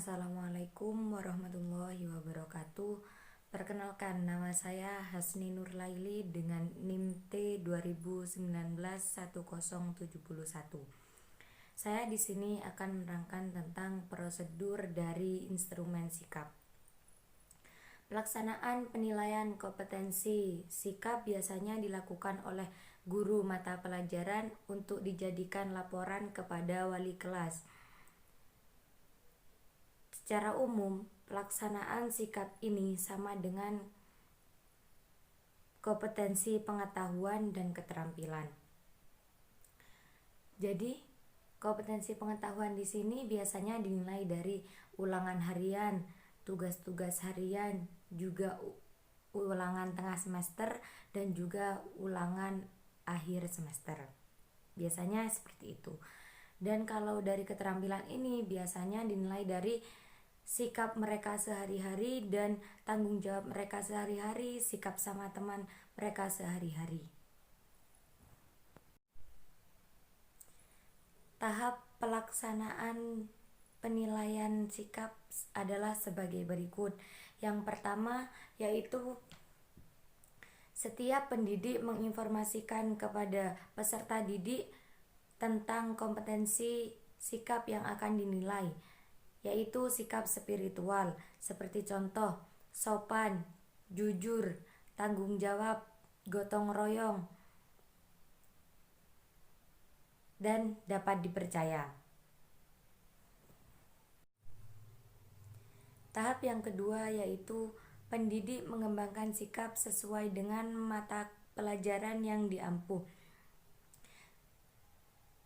Assalamualaikum warahmatullahi wabarakatuh. Perkenalkan, nama saya Hasni Nurlaili dengan NIM T 2019-1071. Saya di sini akan menerangkan tentang prosedur dari instrumen sikap. Pelaksanaan penilaian kompetensi sikap biasanya dilakukan oleh guru mata pelajaran untuk dijadikan laporan kepada wali kelas. Secara umum, pelaksanaan sikap ini sama dengan kompetensi pengetahuan dan keterampilan. Jadi, kompetensi pengetahuan di sini biasanya dinilai dari ulangan harian, tugas-tugas harian, juga ulangan tengah semester dan juga ulangan akhir semester. Biasanya seperti itu. Dan kalau dari keterampilan ini biasanya dinilai dari sikap mereka sehari-hari dan tanggung jawab mereka sehari-hari, sikap sama teman mereka sehari-hari. Tahap pelaksanaan penilaian sikap adalah sebagai berikut. Yang pertama yaitu setiap pendidik menginformasikan kepada peserta didik tentang kompetensi sikap yang akan dinilai, yaitu sikap spiritual, seperti contoh sopan, jujur, tanggung jawab, gotong royong, dan dapat dipercaya. Tahap yang kedua yaitu pendidik mengembangkan sikap sesuai dengan mata pelajaran yang diampu.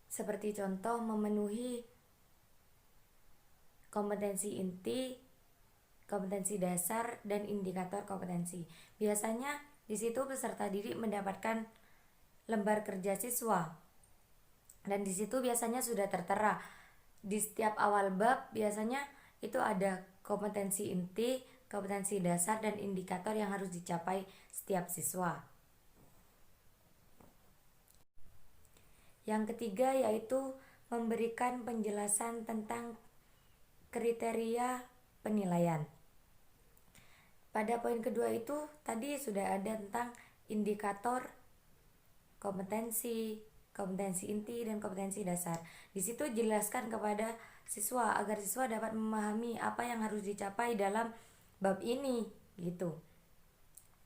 Seperti contoh memenuhi kompetensi inti, kompetensi dasar, dan indikator kompetensi. Biasanya di situ peserta didik mendapatkan lembar kerja siswa. Dan di situ biasanya sudah tertera di setiap awal bab biasanya itu ada kompetensi inti, kompetensi dasar, dan indikator yang harus dicapai setiap siswa. Yang ketiga yaitu memberikan penjelasan tentang kriteria penilaian. Pada poin kedua itu tadi sudah ada tentang indikator kompetensi, kompetensi inti, dan kompetensi dasar. Di situ jelaskan kepada siswa agar siswa dapat memahami apa yang harus dicapai dalam bab ini gitu.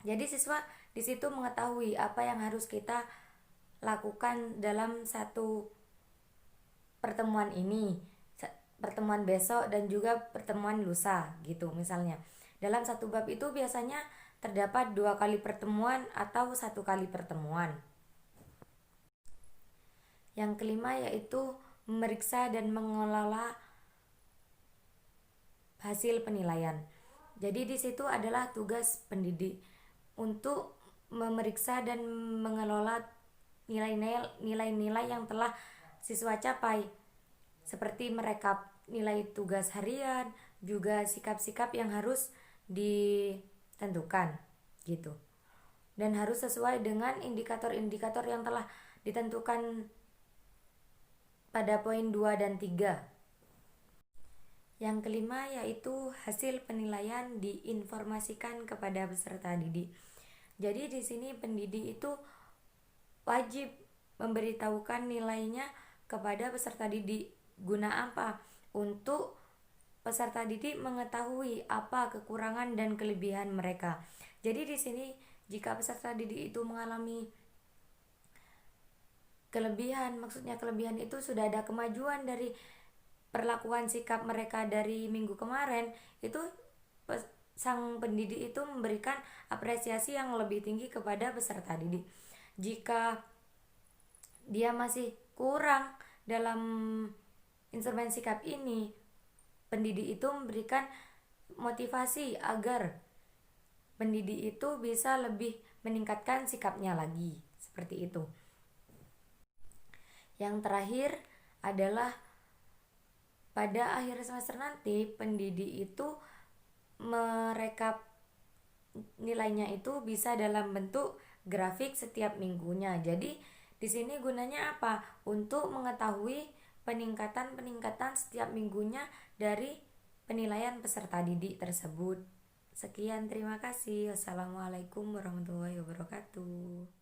Jadi siswa di situ mengetahui apa yang harus kita lakukan dalam satu pertemuan ini, pertemuan besok, dan juga pertemuan lusa gitu misalnya. Dalam satu bab itu biasanya terdapat 2 kali pertemuan atau 1 kali pertemuan. Yang kelima yaitu memeriksa dan mengelola hasil penilaian. Jadi di situ adalah tugas pendidik untuk memeriksa dan mengelola nilai-nilai yang telah siswa capai, seperti merekap nilai tugas harian, juga sikap-sikap yang harus ditentukan gitu. Dan harus sesuai dengan indikator-indikator yang telah ditentukan pada poin 2 dan 3. Yang kelima yaitu hasil penilaian diinformasikan kepada peserta didik. Jadi di sini pendidik itu wajib memberitahukan nilainya kepada peserta didik. Guna apa? Untuk peserta didik mengetahui apa kekurangan dan kelebihan mereka. Jadi di sini jika peserta didik itu mengalami kelebihan, maksudnya kelebihan itu sudah ada kemajuan dari perlakuan sikap mereka dari minggu kemarin, itu sang pendidik itu memberikan apresiasi yang lebih tinggi kepada peserta didik. Jika dia masih kurang dalam instrumen sikap ini, pendidik itu memberikan motivasi agar pendidik itu bisa lebih meningkatkan sikapnya lagi, seperti itu. Yang terakhir adalah pada akhir semester nanti pendidik itu merekap nilainya itu bisa dalam bentuk grafik setiap minggunya. Jadi di sini gunanya apa? Untuk mengetahui peningkatan setiap minggunya dari penilaian peserta didik tersebut. Sekian, terima kasih. Wassalamualaikum warahmatullahi wabarakatuh.